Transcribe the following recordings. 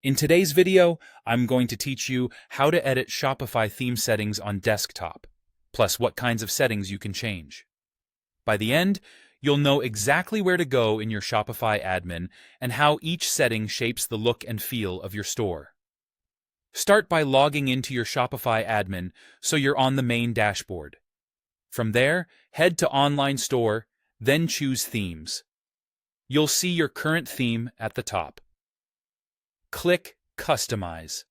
In today's video, I'm going to teach you how to edit Shopify theme settings on desktop, plus what kinds of settings you can change. By the end, you'll know exactly where to go in your Shopify admin and how each setting shapes the look and feel of your store. Start by logging into your Shopify admin so you're on the main dashboard. From there, head to Online Store, then choose Themes. You'll see your current theme at the top. Click Customize.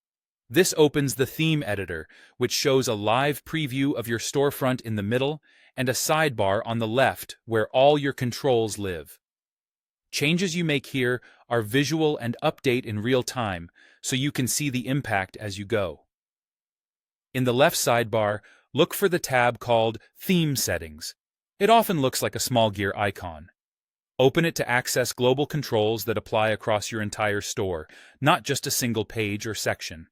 This opens the theme editor, which shows a live preview of your storefront in the middle and a sidebar on the left where all your controls live. Changes you make here are visual and update in real time, so you can see the impact as you go. In the left sidebar, look for the tab called Theme Settings. It often looks like a small gear icon. Open it to access global controls that apply across your entire store, not just a single page or section.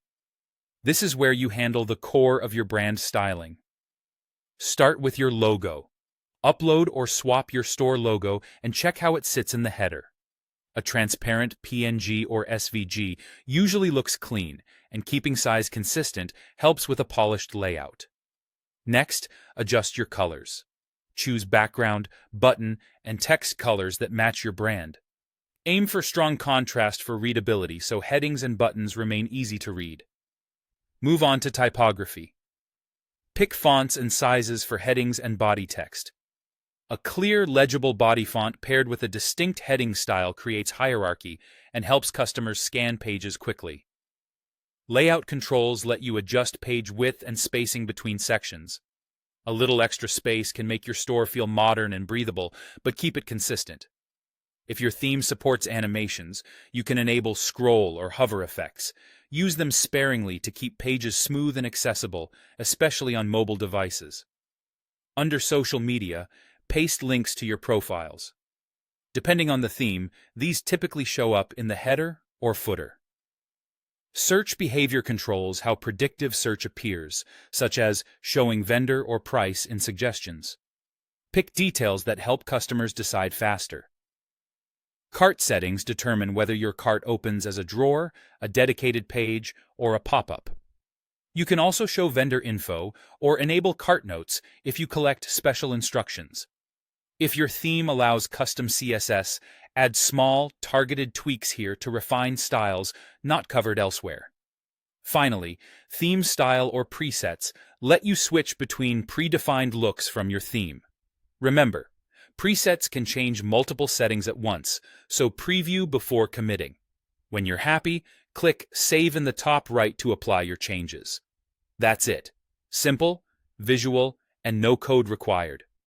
This is where you handle the core of your brand styling. Start with your logo. Upload or swap your store logo and check how it sits in the header. A transparent PNG or SVG usually looks clean, and keeping size consistent helps with a polished layout. Next, adjust your colors. Choose background, button, and text colors that match your brand. Aim for strong contrast for readability so headings and buttons remain easy to read. Move on to typography. Pick fonts and sizes for headings and body text. A clear, legible body font paired with a distinct heading style creates hierarchy and helps customers scan pages quickly. Layout controls let you adjust page width and spacing between sections. A little extra space can make your store feel modern and breathable, but keep it consistent. If your theme supports animations, you can enable scroll or hover effects. Use them sparingly to keep pages smooth and accessible, especially on mobile devices. Under social media, paste links to your profiles. Depending on the theme, these typically show up in the header or footer. Search behavior controls how predictive search appears, such as showing vendor or price in suggestions. Pick details that help customers decide faster. Cart settings determine whether your cart opens as a drawer, a dedicated page, or a pop-up. You can also show vendor info or enable cart notes if you collect special instructions. If your theme allows custom CSS, add small, targeted tweaks here to refine styles not covered elsewhere. Finally, theme style or presets let you switch between predefined looks from your theme. Remember, presets can change multiple settings at once, so preview before committing. When you're happy, click Save in the top right to apply your changes. That's it. Simple, visual, and no code required.